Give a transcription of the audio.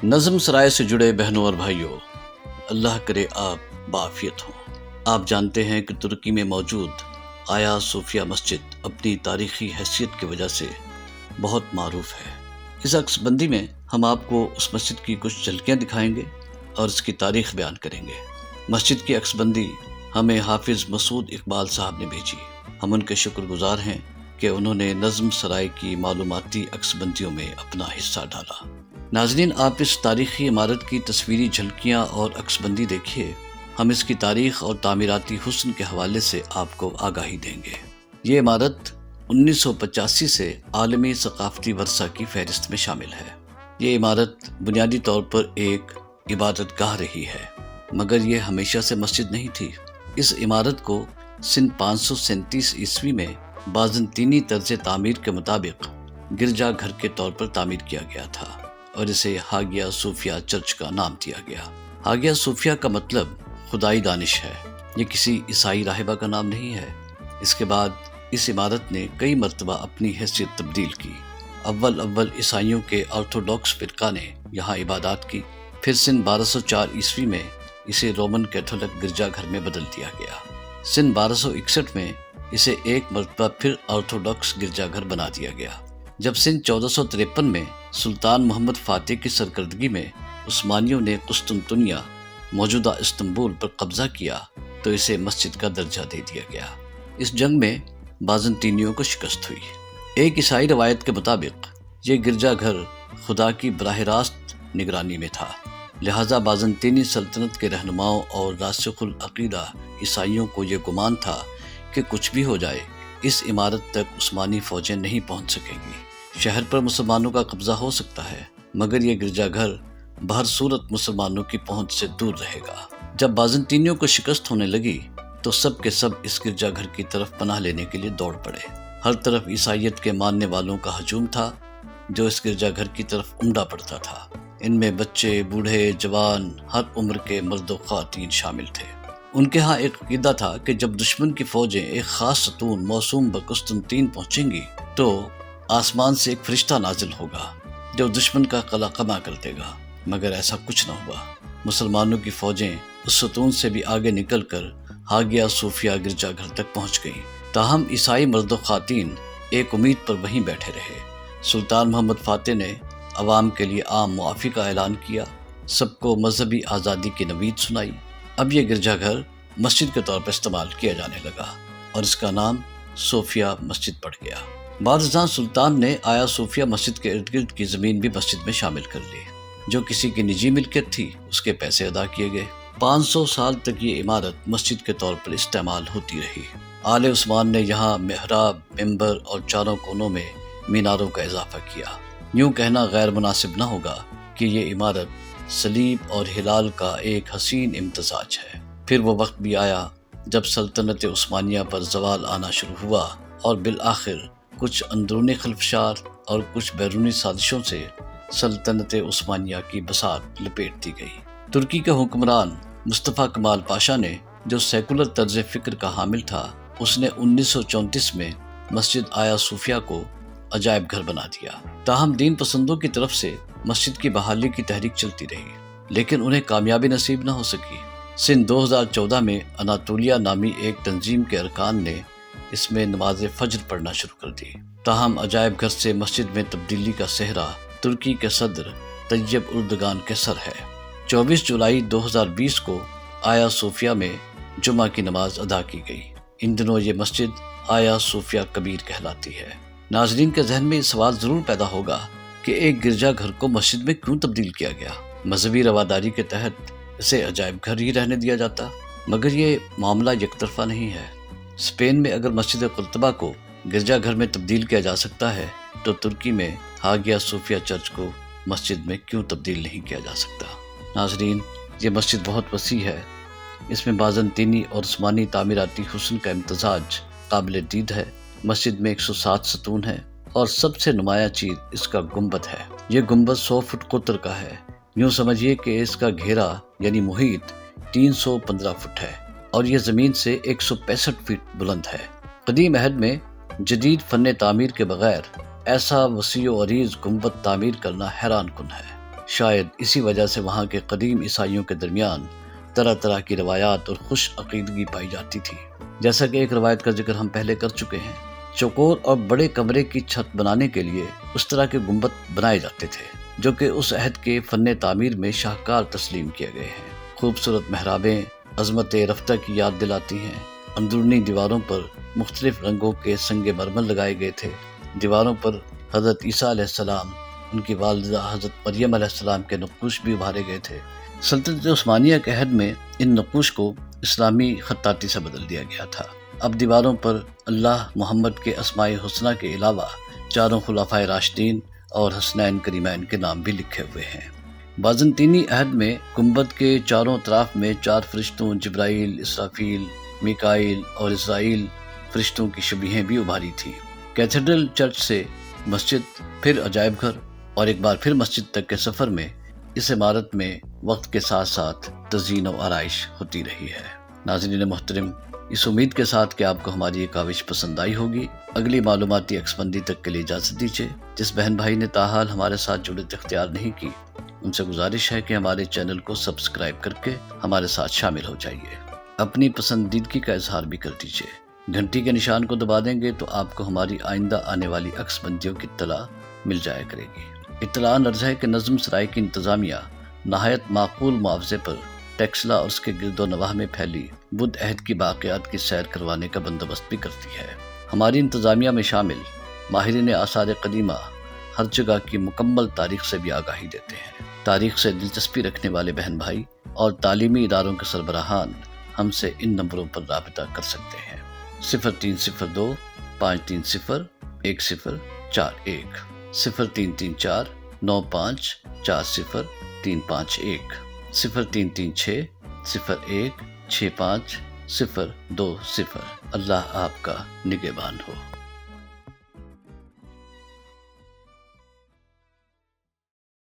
نظم سرائے سے جڑے بہنوں اور بھائیوں، اللہ کرے آپ بعافیت ہوں۔ آپ جانتے ہیں کہ ترکی میں موجود آیا صوفیہ مسجد اپنی تاریخی حیثیت کی وجہ سے بہت معروف ہے۔ اس عکس بندی میں ہم آپ کو اس مسجد کی کچھ جھلکیاں دکھائیں گے اور اس کی تاریخ بیان کریں گے۔ مسجد کی عکس بندی ہمیں حافظ مسعود اقبال صاحب نے بھیجی۔ ہم ان کے شکر گزار ہیں کہ انہوں نے نظم سرائے کی معلوماتی عکس بندیوں میں اپنا حصہ ڈالا۔ ناظرین، آپ اس تاریخی عمارت کی تصویری جھلکیاں اور عکس بندی دیکھیے۔ ہم اس کی تاریخ اور تعمیراتی حسن کے حوالے سے آپ کو آگاہی دیں گے۔ یہ عمارت 1985 سے عالمی ثقافتی ورثہ کی فہرست میں شامل ہے۔ یہ عمارت بنیادی طور پر ایک عبادت گاہ رہی ہے، مگر یہ ہمیشہ سے مسجد نہیں تھی۔ اس عمارت کو سن 537 عیسوی میں بازنطینی طرز تعمیر کے مطابق گرجا گھر کے طور پر تعمیر کیا گیا تھا اور اسے ہاگیا صوفیہ چرچ کا نام دیا گیا۔ ہاگیا صوفیہ کا مطلب خدائی دانش ہے۔ یہ کسی عیسائی راہبہ کا نام نہیں ہے۔ اس کے بعد اس عمارت نے کئی مرتبہ اپنی حیثیت تبدیل کی۔ اول عیسائیوں کے آرتھوڈاکس فرقہ نے یہاں عبادات کی، پھر سن 1204 عیسوی میں اسے رومن کیتھولک گرجا گھر میں بدل دیا گیا۔ سن 1261 میں اسے ایک مرتبہ پھر آرتھوڈاکس گرجا گھر بنا دیا گیا۔ جب سن 1453 میں سلطان محمد فاتح کی سرکردگی میں عثمانیوں نے قسطنطنیہ موجودہ استنبول پر قبضہ کیا تو اسے مسجد کا درجہ دے دیا گیا۔ اس جنگ میں بازنطینیوں کو شکست ہوئی۔ ایک عیسائی روایت کے مطابق یہ گرجا گھر خدا کی براہ راست نگرانی میں تھا، لہٰذا بازنطینی سلطنت کے رہنماؤں اور راسخ العقیدہ عیسائیوں کو یہ گمان تھا کہ کچھ بھی ہو جائے اس عمارت تک عثمانی فوجیں نہیں پہنچ سکیں گی۔ شہر پر مسلمانوں کا قبضہ ہو سکتا ہے، مگر یہ گرجا گھر بہر صورت مسلمانوں کی پہنچ سے دور رہے گا۔ جب بازنطینیوں کو شکست ہونے لگی تو سب کے سب اس گرجا گھر کی طرف پناہ لینے کے لیے دوڑ پڑے۔ ہر طرف عیسائیت کے ماننے والوں کا ہجوم تھا جو اس گرجا گھر کی طرف امڈا پڑتا تھا۔ ان میں بچے، بوڑھے، جوان، ہر عمر کے مرد و خواتین شامل تھے۔ ان کے ہاں ایک عقیدہ تھا کہ جب دشمن کی فوجیں ایک خاص ستون موسوم بقسطنطین پہنچیں گی تو آسمان سے ایک فرشتہ نازل ہوگا جو دشمن کا قلعہ قمع کر دے گا، مگر ایسا کچھ نہ ہوا۔ مسلمانوں کی فوجیں اس ستون سے بھی آگے نکل کر ہاگیا صوفیہ گرجا گھر تک پہنچ گئیں، تاہم عیسائی مرد و خواتین ایک امید پر وہیں بیٹھے رہے۔ سلطان محمد فاتح نے عوام کے لیے عام معافی کا اعلان کیا، سب کو مذہبی آزادی کی نوید سنائی۔ اب یہ گرجا گھر مسجد کے طور پر استعمال کیا جانے لگا اور اس کا نام صوفیہ مسجد پڑ گیا۔ بعد ازاں سلطان نے آیا صوفیہ مسجد کے ارد گرد کی زمین بھی مسجد میں شامل کر لی۔ جو کسی کی نجی ملکیت تھی اس کے پیسے ادا کیے گئے۔ 500 سال تک یہ عمارت مسجد کے طور پر استعمال ہوتی رہی۔ آل عثمان نے یہاں محراب، منبر اور چاروں کونوں میں میناروں کا اضافہ کیا۔ یوں کہنا غیر مناسب نہ ہوگا کہ یہ عمارت صلیب اور ہلال کا ایک حسین امتزاج ہے۔ پھر وہ وقت بھی آیا جب سلطنت عثمانیہ پر زوال آنا شروع ہوا اور بالآخر کچھ اندرونی خلفشار اور کچھ بیرونی سازشوں سے سلطنت عثمانیہ کی بساط لپیٹ دی گئی۔ ترکی کے حکمران مصطفیٰ کمال پاشا نے جو سیکولر طرز فکر کا حامل تھا، اس نے 1934 میں مسجد آیا صوفیہ کو عجائب گھر بنا دیا۔ تاہم دین پسندوں کی طرف سے مسجد کی بحالی کی تحریک چلتی رہی، لیکن انہیں کامیابی نصیب نہ ہو سکی۔ سن 2014 میں اناطولیہ نامی ایک تنظیم کے ارکان نے اس میں نماز فجر پڑھنا شروع کر دی۔ تاہم عجائب گھر سے مسجد میں تبدیلی کا صحرا ترکی کے صدر طیب اردگان کے سر ہے۔ 24 جولائی 2020 کو آیا صوفیہ میں جمعہ کی نماز ادا کی گئی۔ ان دنوں یہ مسجد آیا صوفیہ کبیر کہلاتی ہے۔ ناظرین کے ذہن میں یہ سوال ضرور پیدا ہوگا کہ ایک گرجا گھر کو مسجد میں کیوں تبدیل کیا گیا؟ مذہبی رواداری کے تحت اسے عجائب گھر ہی رہنے دیا جاتا، مگر یہ معاملہ یک طرفہ نہیں ہے۔ اسپین میں اگر مسجد قرطبہ کو گرجا گھر میں تبدیل کیا جا سکتا ہے تو ترکی میں ہاگیا صوفیہ چرچ کو مسجد میں کیوں تبدیل نہیں کیا جا سکتا؟ ناظرین، یہ مسجد بہت وسیع ہے۔ اس میں بازنطینی اور عثمانی تعمیراتی حسن کا امتزاج قابل دید ہے۔ مسجد میں 107 ستون ہیں اور سب سے نمایاں چیز اس کا گنبد ہے۔ یہ گنبد 100 فٹ قطر کا ہے۔ یوں سمجھیے کہ اس کا گھیرا یعنی محیط 315 فٹ ہے اور یہ زمین سے 165 فٹ بلند ہے۔ قدیم عہد میں جدید فن تعمیر کے بغیر ایسا وسیع و عریض گنبد تعمیر کرنا حیران کن ہے۔ شاید اسی وجہ سے وہاں کے قدیم عیسائیوں کے درمیان طرح طرح کی روایات اور خوش عقیدگی پائی جاتی تھی۔ جیسا کہ ایک روایت کا ذکر ہم پہلے کر چکے ہیں، چوکور اور بڑے کمرے کی چھت بنانے کے لیے اس طرح کے گنبد بنائے جاتے تھے جو کہ اس عہد کے فن تعمیر میں شاہکار تسلیم کیے گئے ہیں۔ خوبصورت محرابیں عظمت رفتہ کی یاد دلاتی ہیں۔ اندرونی دیواروں پر مختلف رنگوں کے سنگ مرمر لگائے گئے تھے۔ دیواروں پر حضرت عیسیٰ علیہ السلام، ان کی والدہ حضرت مریم علیہ السلام کے نقوش بھی ابھارے گئے تھے۔ سلطنت عثمانیہ کے عہد میں ان نقوش کو اسلامی خطاطی سے بدل دیا گیا تھا۔ اب دیواروں پر اللہ محمد کے اسماء حسنہ کے علاوہ چاروں خلفائے راشدین اور حسنین کریمین کے نام بھی لکھے ہوئے ہیں۔ بازنطینی عہد میں گنبد کے چاروں اطراف میں 4 فرشتوں جبرائیل، اسرافیل، میکائیل اور اسرائیل فرشتوں کی شبیہیں بھی ابھاری تھی۔ کیتھیڈرل چرچ سے مسجد، پھر عجائب گھر اور ایک بار پھر مسجد تک کے سفر میں اس عمارت میں وقت کے ساتھ ساتھ تزئین و آرائش ہوتی رہی ہے۔ ناظرین محترم، اس امید کے ساتھ کہ آپ کو ہماری یہ کاوش پسند آئی ہوگی، اگلی معلوماتی عکس بندی تک کے لیے اجازت دیجیے۔ جس بہن بھائی نے تاحال ہمارے ساتھ جڑت اختیار نہیں کی، ان سے گزارش ہے کہ ہمارے چینل کو سبسکرائب کر کے ہمارے ساتھ شامل ہو جائیے۔ اپنی پسندیدگی کا اظہار بھی کر دیجیے۔ گھنٹی کے نشان کو دبا دیں گے تو آپ کو ہماری آئندہ آنے والی عکس بندیوں کی اطلاع مل جایا کرے گی۔ اطلاع عرض ہے کہ نظم سرائے کی انتظامیہ نہایت معقول معاوضے پر ٹیکسلا اور اس کے گرد و نواح میں پھیلی بدھ عہد کی باقیات کی سیر کروانے کا بندوبست بھی کرتی ہے۔ ہماری انتظامیہ میں شامل ماہرین آثار قدیمہ ہر جگہ کی مکمل تاریخ سے بھی آگاہی دیتے ہیں۔ تاریخ سے دلچسپی رکھنے والے بہن بھائی اور تعلیمی اداروں کے سربراہان ہم سے ان نمبروں پر رابطہ کر سکتے ہیں: 0302 530 1041، 0334 95 40 351، 0336 01 65 020۔ اللہ آپ کا نگہبان ہو۔